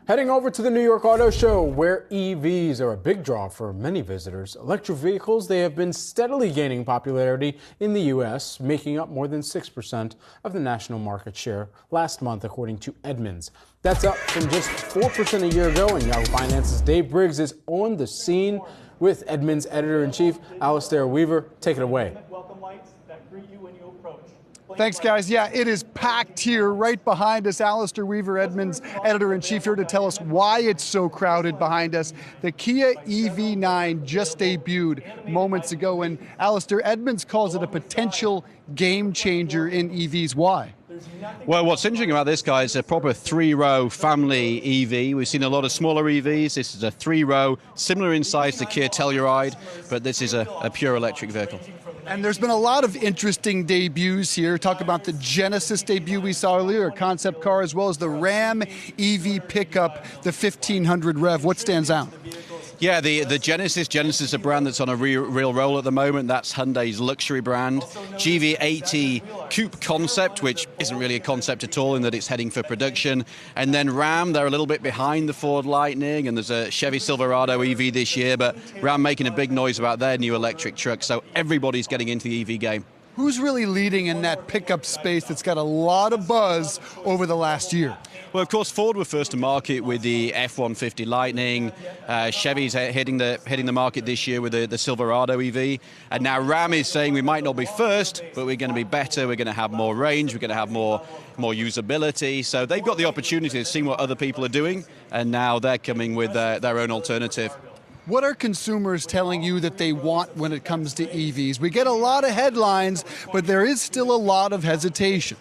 Heading over to the New York Auto Show, where EVs are a big draw for many visitors. Electric vehicles, they have been steadily gaining popularity in the U.S., making up more than 6% of the national market share last month, according to Edmunds. That's up from just 4% a year ago, and Yahoo Finance's Dave Briggs is on the scene with Edmunds Editor-in-Chief Alistair Weaver. Take it away. Thanks, guys. Yeah, it is packed here right behind us. Alistair Weaver, Edmunds Editor-in-Chief, here to tell us why it's so crowded behind us. The Kia EV9 just debuted moments ago, and Alistair, Edmunds calls it a potential game changer in EVs. Why? Well, what's interesting about this, guy, is a proper three-row family EV. We've seen a lot of smaller EVs. This is a three-row, similar in size to Kia Telluride, but this is a pure electric vehicle. And there's been a lot of interesting debuts here. Talk about the Genesis debut we saw earlier, a concept car, as well as the Ram EV pickup, the 1500 Rev. What stands out? Yeah, the Genesis is a brand that's on a real roll at the moment. That's Hyundai's luxury brand. GV80 Coupe concept, which isn't really a concept at all in that it's heading for production. And then Ram, they're a little bit behind the Ford Lightning, and there's a Chevy Silverado EV this year, but Ram making a big noise about their new electric truck. So everybody's getting into the EV game. Who's really leading in that pickup space that's got a lot of buzz over the last year? Well, of course, Ford were first to market with the F-150 Lightning. Chevy's hitting the market this year with the Silverado EV. And now Ram is saying we might not be first, but we're going to be better. We're going to have more range. We're going to have more usability. So they've got the opportunity to see what other people are doing, and now they're coming with their own alternative. What are consumers telling you that they want when it comes to EVs? We get a lot of headlines, but there is still a lot of hesitation.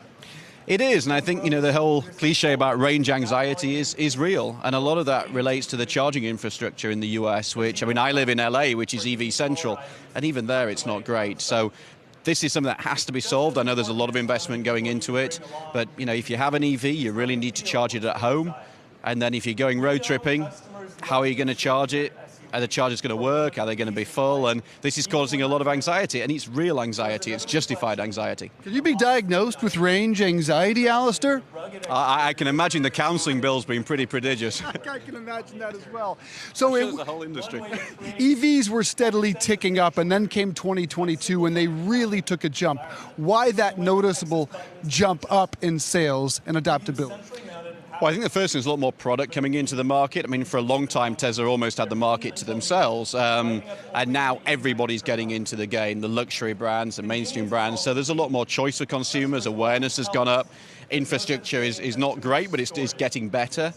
It is, and I think the whole cliche about range anxiety is real, and a lot of that relates to the charging infrastructure in the US, which, I live in LA, which is EV central, and even there it's not great. So this is something that has to be solved. I know there's a lot of investment going into it, but if you have an EV, you really need to charge it at home, and then if you're going road tripping, how are you going to charge it? Are the chargers going to work? Are they going to be full? And this is causing a lot of anxiety, and it's real anxiety. It's justified anxiety. Can you be diagnosed with range anxiety, Alistair? I can imagine the counselling bill's been pretty prodigious. I can imagine that as well. So the whole industry. EVs were steadily ticking up, and then came 2022, and they really took a jump. Why that noticeable jump up in sales and adaptability? Well, I think the first thing is a lot more product coming into the market. For a long time, Tesla almost had the market to themselves, and now everybody's getting into the game, the luxury brands, the mainstream brands. So there's a lot more choice for consumers. Awareness has gone up. Infrastructure is not great, but it's getting better.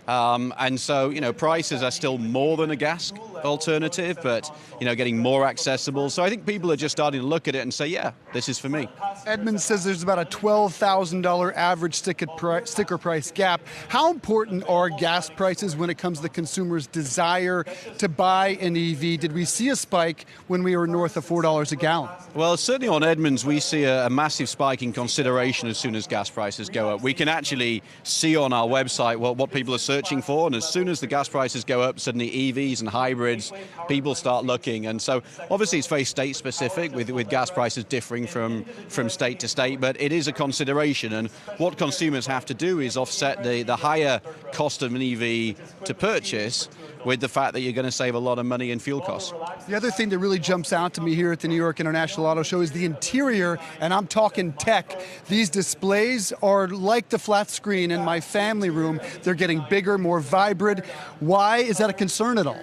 And so, prices are still more than a gas alternative, but, getting more accessible. So I think people are just starting to look at it and say, yeah, this is for me. Edmunds says there's about a $12,000 average sticker price gap. How important are gas prices when it comes to the consumer's desire to buy an EV? Did we see a spike when we were north of $4 a gallon? Well, certainly on Edmunds, we see a massive spike in consideration as soon as gas prices go up. We can actually see on our website what people are searching for, and as soon as the gas prices go up, suddenly EVs and hybrids, people start looking. And so obviously it's very state specific with gas prices differing from state to state, but it is a consideration, and what consumers have to do is offset the higher cost of an EV to purchase with the fact that you're going to save a lot of money in fuel costs. The other thing that really jumps out to me here at the New York International Auto Show is the interior, and I'm talking tech. These displays are like the flat screen in my family room. They're getting bigger, more vibrant. Why is that a concern at all?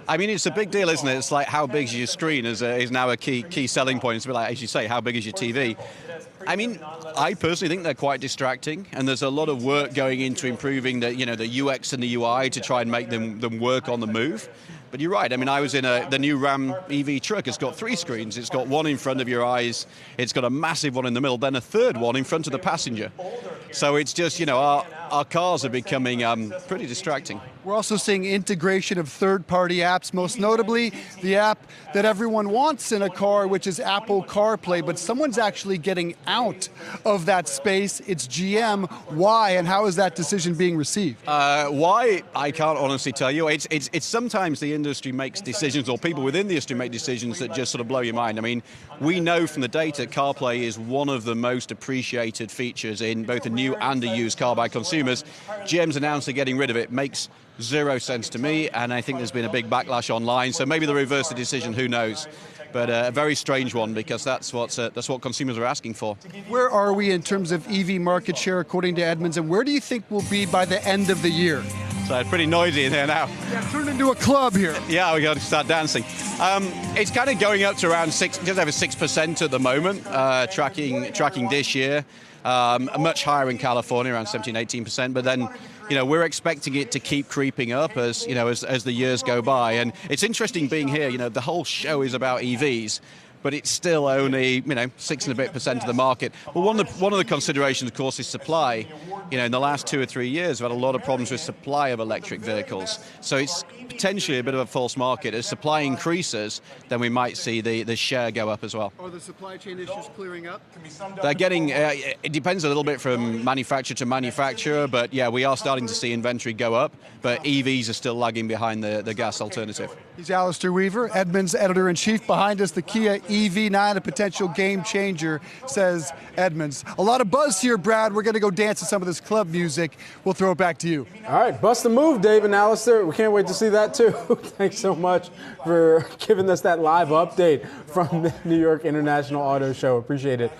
It's a big deal, isn't it? It's like how big is your screen is now a key selling point. It's a bit like, as you say, how big is your TV? I personally think they're quite distracting, and there's a lot of work going into improving the UX and the UI to try and make them work on the move. But you're right. I was in the new Ram EV truck. It's got 3 screens. It's got one in front of your eyes. It's got a massive one in the middle, then a third one in front of the passenger. So it's just, our cars are becoming pretty distracting. We're also seeing integration of third-party apps, most notably the app that everyone wants in a car, which is Apple CarPlay, but someone's actually getting out of that space. It's GM. Why, and how is that decision being received? Why, I can't honestly tell you. It's sometimes the industry makes decisions, or people within the industry make decisions that just sort of blow your mind. We know from the data CarPlay is one of the most appreciated features in both a new and a used car by consumers. consumers. GM's announced they're getting rid of it. Makes zero sense to me, and I think there's been a big backlash online. So maybe they reverse the decision, who knows? But a very strange one, because that's what consumers are asking for. Where are we in terms of EV market share according to Edmunds, and where do you think we'll be by the end of the year? So it's pretty noisy in here now. Yeah, turn into a club here. Yeah, we got to start dancing. It's kind of going up to around just over 6% at the moment, tracking this year. Much higher in California, around 17-18%. But then, we're expecting it to keep creeping up as the years go by. And it's interesting being here. The whole show is about EVs, but it's still only 6 and a bit % of the market. But one of the considerations, of course, is supply. In the last 2 or 3 years, we've had a lot of problems with supply of electric vehicles. So it's potentially a bit of a false market. As supply increases, then we might see the share go up as well. Are the supply chain issues clearing up? They're getting, it depends a little bit from manufacturer to manufacturer, but yeah, we are starting to see inventory go up, but EVs are still lagging behind the gas alternative. He's Alistair Weaver, Edmunds Editor-in-Chief. Behind us, the Kia EV9, a potential game changer, says Edmunds. A lot of buzz here, Brad. We're going to go dance to some of this club music. We'll throw it back to you. All right, bust the move, Dave and Alistair. We can't wait to see that too. Thanks so much for giving us that live update from the New York International Auto Show. Appreciate it.